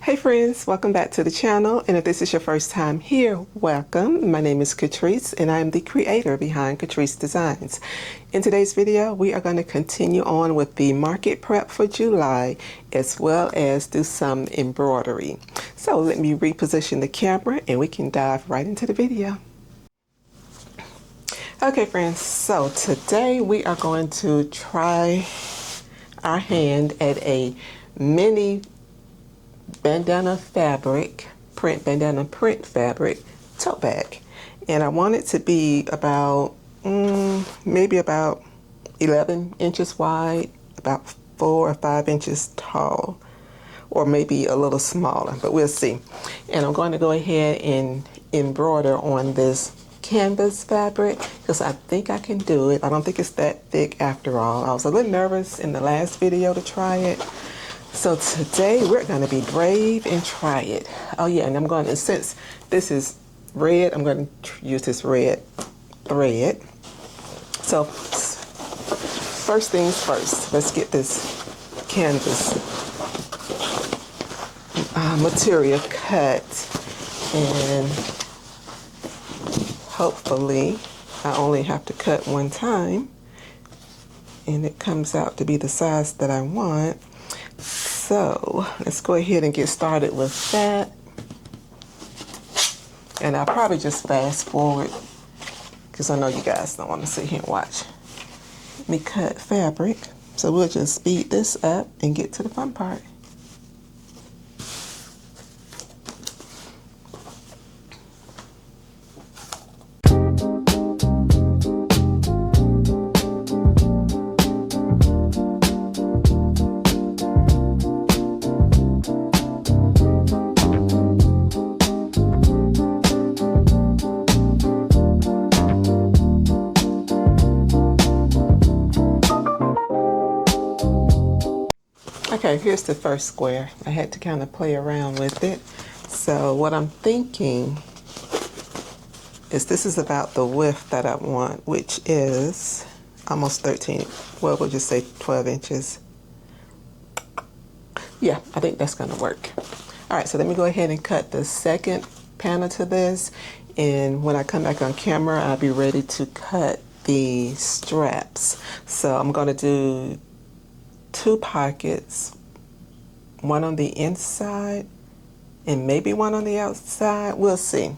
Hey friends, welcome back to the channel, and if this is your first time here, welcome. My name is Catrice and I am the creator behind Catrice Designs. In today's video, we are going to continue on with the market prep for July as well as do some embroidery. So let me reposition the camera and we can dive right into the video. Okay friends, so today we are going to try our hand at a mini bandana fabric, bandana print fabric tote bag. And I want it to be about, maybe about 11 inches wide, about 4 or 5 inches tall, or maybe a little smaller, but we'll see. And I'm going to go ahead and embroider on this canvas fabric because I think I can do it. I don't think it's that thick after all. I was a little nervous in the last video to try it. So today we're going to be brave and try it. Oh yeah, and I'm going to, since this is red, I'm going to use this red thread. So first things first, let's get this canvas material cut, and hopefully I only have to cut one time and it comes out to be the size that I want. So let's go ahead and get started with that. And I'll probably just fast forward because I know you guys don't want to sit here and watch me cut fabric. So we'll just speed this up and get to the fun part. Okay, here's the first square. I had to kind of play around with it. So what I'm thinking is this is about the width that I want, which is almost 13. Well, we'll just say 12 inches. Yeah, I think that's going to work. All right, so let me go ahead and cut the second panel to this. And when I come back on camera, I'll be ready to cut the straps. So I'm going to do 2 pockets, one on the inside and maybe one on the outside. We'll see.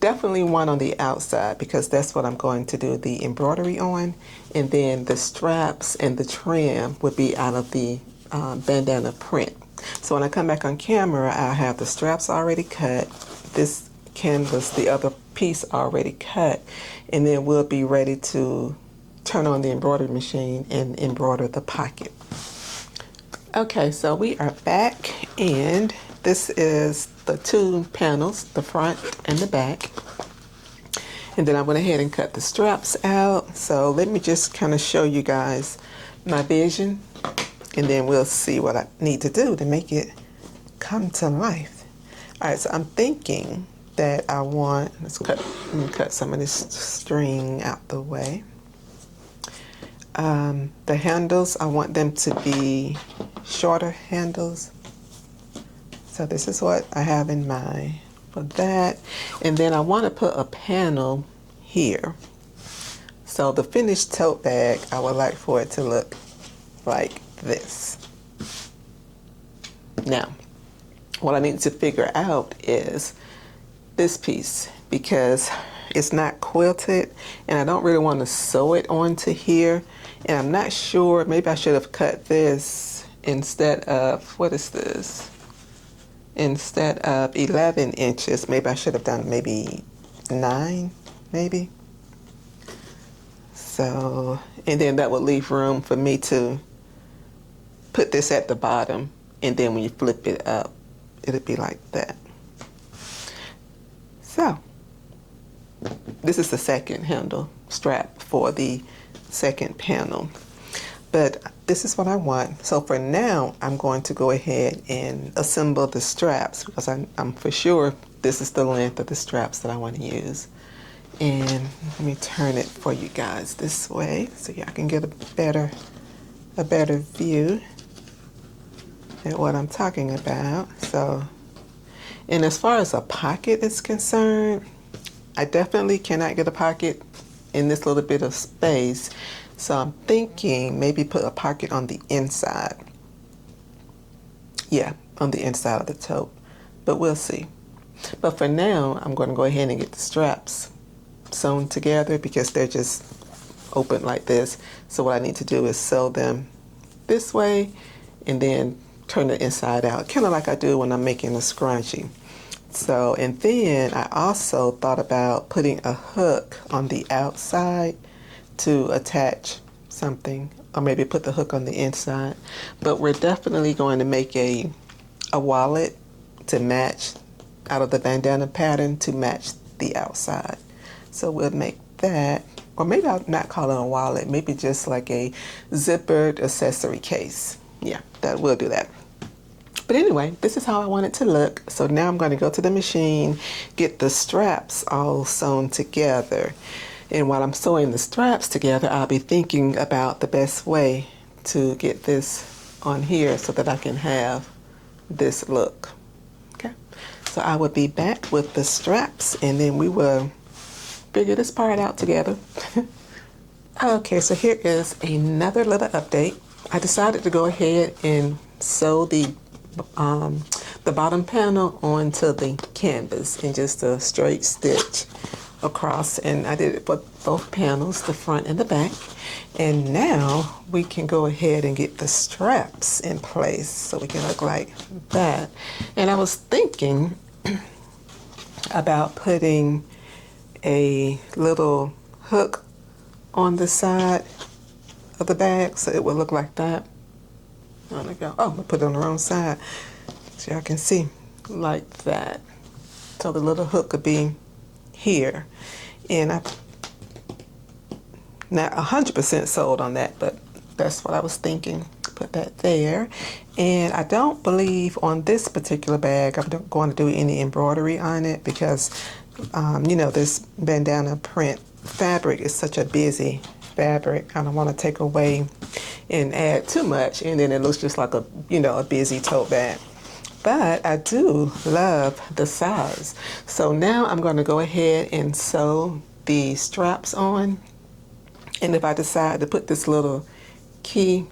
Definitely one on the outside because that's what I'm going to do the embroidery on, and then the straps and the trim would be out of the bandana print. So when I come back on camera, I'll have the straps already cut, this canvas, the other piece already cut, and then we'll be ready to turn on the embroidery machine and embroider the pocket. Okay, so we are back, and this is the 2 panels, the front and the back. And then I went ahead and cut the straps out. So let me just kind of show you guys my vision, and then we'll see what I need to do to make it come to life. All right, so I'm thinking that I want, let me cut some of this string out the way. The handles, I want them to be shorter handles. So this is what I have in mind for that. And then I want to put a panel here. So the finished tote bag, I would like for it to look like this. Now, what I need to figure out is this piece, because it's not quilted and I don't really want to sew it onto here. And I'm not sure, maybe I should have cut this instead of, what is this? Instead of 11 inches, maybe I should have done maybe 9, maybe. So, and then that would leave room for me to put this at the bottom, and then when you flip it up, it'll be like that. So, this is the second handle strap for the second panel, but this is what I want. So for now, I'm going to go ahead and assemble the straps because I'm for sure this is the length of the straps that I want to use. And let me turn it for you guys this way so y'all can get a better view at what I'm talking about. So And as far as a pocket is concerned, I definitely cannot get a pocket in this little bit of space. So I'm thinking maybe put a pocket on the inside. Yeah, on the inside of the tote, but we'll see. But for now, I'm going to go ahead and get the straps sewn together because they're just open like this. So what I need to do is sew them this way and then turn it inside out, kind of like I do when I'm making a scrunchie. So, and then I also thought about putting a hook on the outside to attach something, or maybe put the hook on the inside. But we're definitely going to make a wallet to match, out of the bandana pattern to match the outside. So we'll make that, or maybe I'll not call it a wallet, maybe just like a zippered accessory case. Yeah, that will do that. But anyway, this is how I want it to look. So now I'm going to go to the machine, get the straps all sewn together. And while I'm sewing the straps together, I'll be thinking about the best way to get this on here so that I can have this look. Okay, so I will be back with the straps and then we will figure this part out together. Okay, so here is another little update. I decided to go ahead and sew the bottom panel onto the canvas in just a straight stitch across, and I did it for both panels, the front and the back. And now we can go ahead and get the straps in place so we can look like that. And I was thinking about putting a little hook on the side of the bag so it would look like that. There we go. Oh, I put it on the wrong side so y'all can see, like that. So the little hook could be here. And I'm not 100% sold on that, but that's what I was thinking. Put that there. And I don't believe on this particular bag I'm going to do any embroidery on it because, you know, this bandana print fabric is such a busy fabric. I don't want to take away and add too much, and then it looks just like a, you know, a busy tote bag. But I do love the size. So now I'm going to go ahead and sew the straps on. And if I decide to put this little key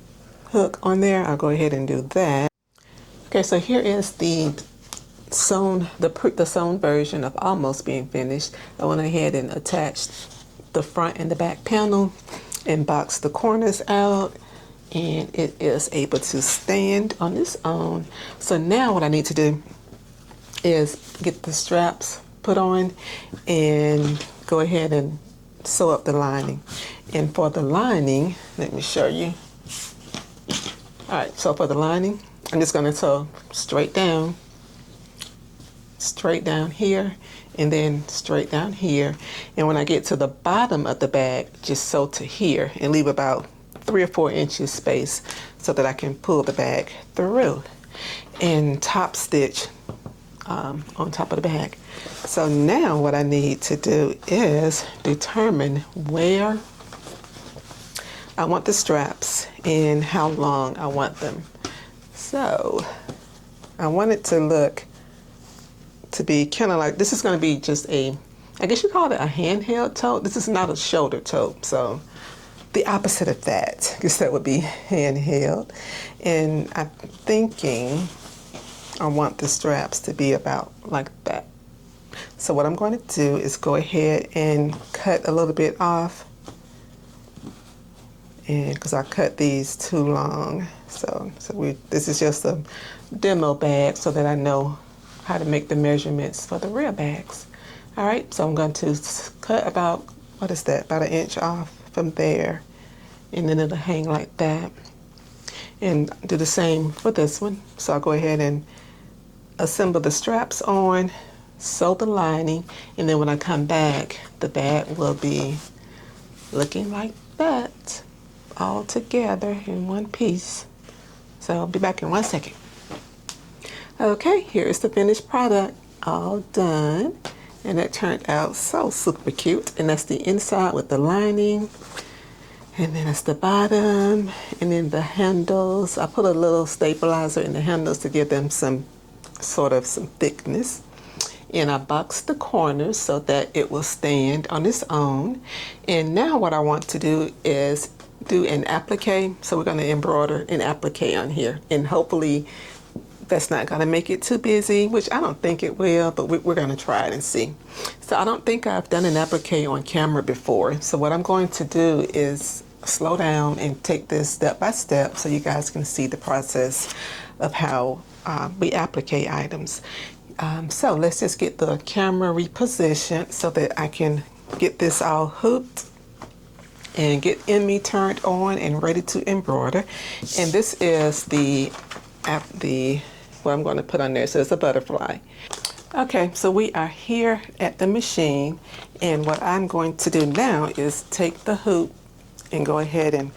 hook on there, I'll go ahead and do that. Okay, so here is the sewn, the sewn version of almost being finished. I went ahead and attached the front and the back panel and boxed the corners out, and it is able to stand on its own. So now what I need to do is get the straps put on and go ahead and sew up the lining. And for the lining, let me show you. All right, so for the lining, I'm just going to sew straight down here, and then straight down here. And when I get to the bottom of the bag, just sew to here and leave about 3 or 4 inches space so that I can pull the bag through and top stitch on top of the bag. So now what I need to do is determine where I want the straps and how long I want them. So I want it to look to be kind of like, this is going to be just a, I guess you call it a handheld tote. This is not a shoulder tote, so the opposite of that, I guess that would be handheld. And I'm thinking I want the straps to be about like that. So what I'm going to do is go ahead and cut a little bit off, and because I cut these too long. So this is just a demo bag so that I know how to make the measurements for the real bags. All right, so I'm going to cut about, what is that, about 1 inch off from there, and then it'll hang like that. And do the same for this one. So I'll go ahead and assemble the straps on, sew the lining, and then when I come back, the bag will be looking like that, all together in one piece. So I'll be back in 1 second. Okay, here is the finished product, all done. And it turned out so super cute. And that's the inside with the lining. And then it's the bottom. And then the handles. I put a little stabilizer in the handles to give them some sort of some thickness. And I boxed the corners so that it will stand on its own. And now what I want to do is do an applique. So we're going to embroider an applique on here, and hopefully that's not going to make it too busy, which I don't think it will, but we're going to try it and see. So I don't think I've done an applique on camera before. So what I'm going to do is slow down and take this step by step so you guys can see the process of how we applique items. So let's just get the camera repositioned so that I can get this all hooked and get me turned on and ready to embroider. And this is what I'm going to put on there. So it's a butterfly. Okay, so we are here at the machine, and what I'm going to do now is take the hoop and go ahead and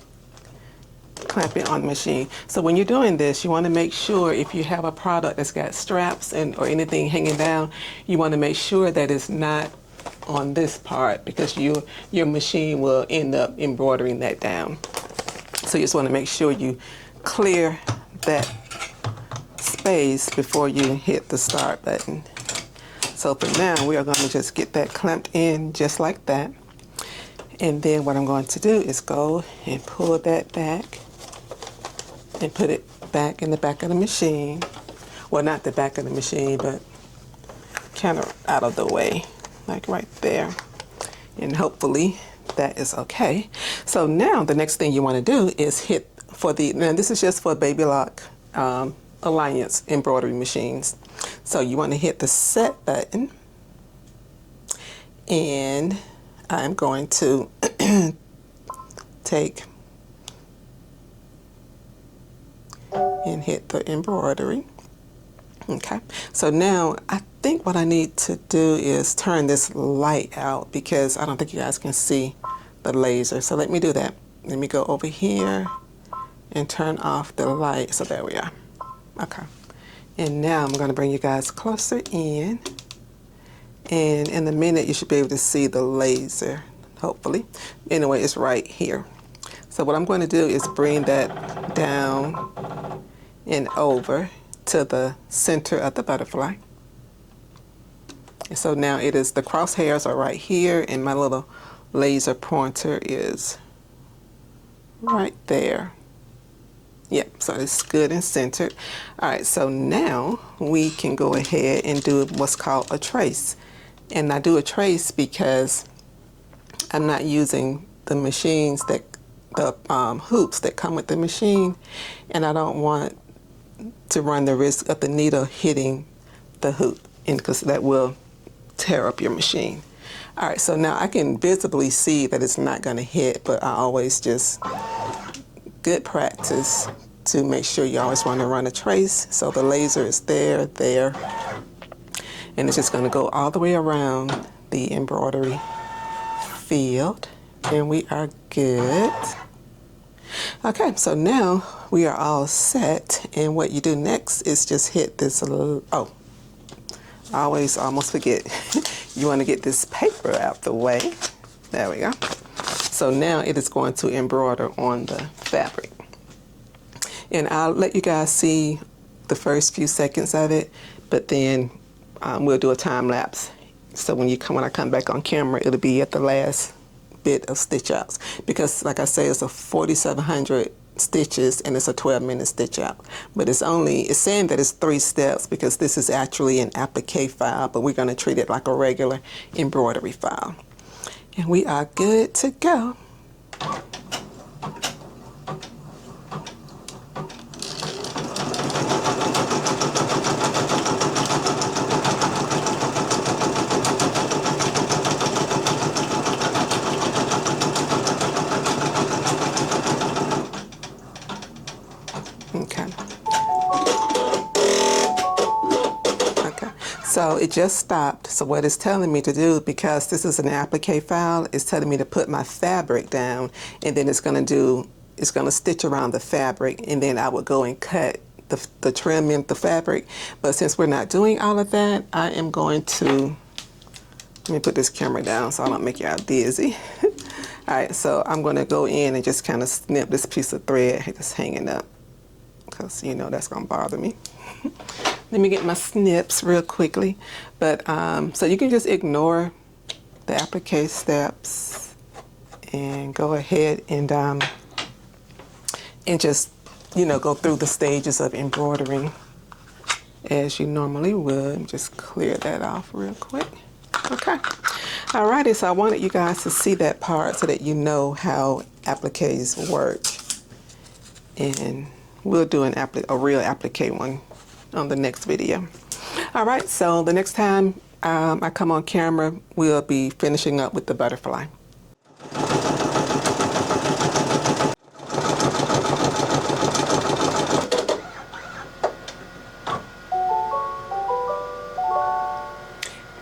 clamp it on the machine. So when you're doing this, you want to make sure if you have a product that's got straps or anything hanging down, you want to make sure that it's not on this part, because your machine will end up embroidering that down. So you just want to make sure you clear that space before you hit the start button. So for now, we are going to just get that clamped in just like that. And then what I'm going to do is go and pull that back and put it back in the back of the machine. Well, not the back of the machine, but kind of out of the way, like right there. And hopefully that is okay. So now the next thing you want to do is hit now this is just for babylock Alliance embroidery machines. So you want to hit the set button, and I'm going to take and hit the embroidery. Okay, so now I think what I need to do is turn this light out, because I don't think you guys can see the laser. So let me do that. Let me go over here and turn off the light. So there we are. Okay, and now I'm going to bring you guys closer in, and in a minute you should be able to see the laser, hopefully. Anyway, it's right here. So what I'm going to do is bring that down and over to the center of the butterfly. And so now the crosshairs are right here, and my little laser pointer is right there. Yep, so it's good and centered. All right, so now we can go ahead and do what's called a trace. And I do a trace because I'm not using the machines the hoops that come with the machine, and I don't want to run the risk of the needle hitting the hoop, because that will tear up your machine. All right, so now I can visibly see that it's not going to hit, but I always just, good practice to make sure you always want to run a trace. So the laser is there, and it's just going to go all the way around the embroidery field, and we are good. Okay, so now we are all set, and what you do next is just hit this little, I always almost forget. You want to get this paper out the way. There we go. So now it is going to embroider on the fabric. And I'll let you guys see the first few seconds of it, but then we'll do a time lapse. So when I come back on camera, it'll be at the last bit of stitch outs, because like I say, it's a 4,700 stitches and it's a 12-minute stitch out. But it's saying that it's 3 steps, because this is actually an applique file, but we're going to treat it like a regular embroidery file. And we are good to go. So it just stopped. So what it's telling me to do, because this is an applique file, it's telling me to put my fabric down, and then it's going to stitch around the fabric, and then I would go and cut the trim in the fabric. But since we're not doing all of that, I am going to, let me put this camera down so I don't make y'all dizzy. All right, so I'm going to go in and just kind of snip this piece of thread that's hanging up, because that's going to bother me. Let me get my snips real quickly. But so you can just ignore the applique steps and go ahead and just, you know, go through the stages of embroidering as you normally would. Just clear that off real quick. Okay. Alrighty, so I wanted you guys to see that part so that you know how appliques work. And we'll do a real applique one on the next video. Alright, so the next time I come on camera, we'll be finishing up with the butterfly.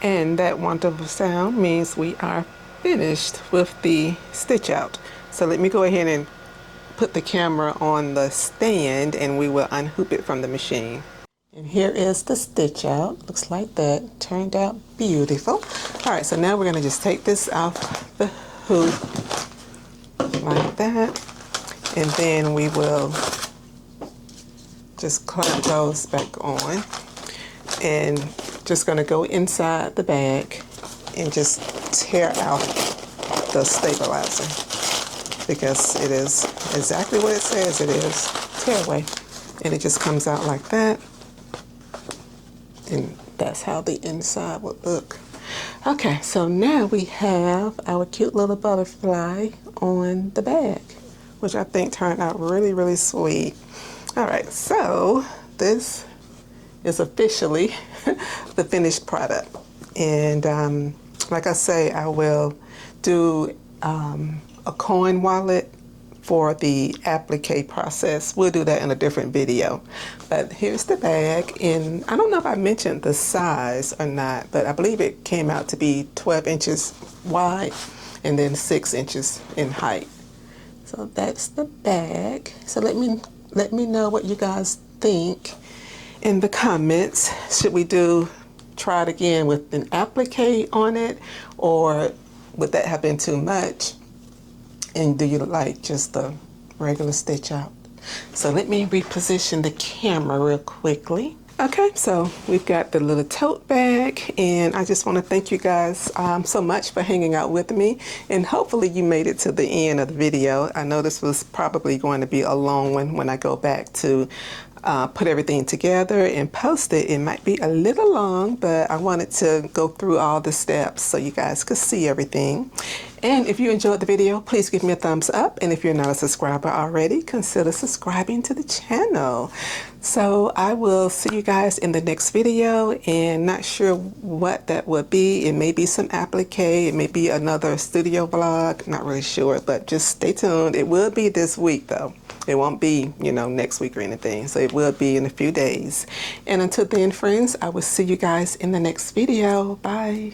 And that wonderful sound means we are finished with the stitch out. So let me go ahead and put the camera on the stand and we will unhoop it from the machine. And here is the stitch out. Looks like that. Turned out beautiful. Alright, so now we're going to just take this off the hoop like that. And then we will just clamp those back on. And just going to go inside the bag and just tear out the stabilizer, because it is exactly what it says it is, tear away. And it just comes out like that. And that's how the inside would look. Okay, so now we have our cute little butterfly on the bag, which I think turned out really, really sweet. All right, so this is officially the finished product. And like I say, I will do a coin wallet for the applique process. We'll do that in a different video. But here's the bag, and I don't know if I mentioned the size or not, but I believe it came out to be 12 inches wide and then 6 inches in height. So that's the bag. So let me know what you guys think in the comments. Should we try it again with an applique on it, or would that have been too much? And do you like just the regular stitch out? So let me reposition the camera real quickly. Okay, so we've got the little tote bag, and I just want to thank you guys so much for hanging out with me, and hopefully you made it to the end of the video. I know this was probably going to be a long one when I go back to put everything together and post it. It might be a little long, but I wanted to go through all the steps so you guys could see everything. And if you enjoyed the video, please give me a thumbs up. And if you're not a subscriber already, consider subscribing to the channel. So I will see you guys in the next video, and not sure what that would be. It may be some applique, it may be another studio vlog, not really sure, but just stay tuned. It will be this week though. It won't be, you know, next week or anything. So it will be in a few days. And until then, friends, I will see you guys in the next video. Bye.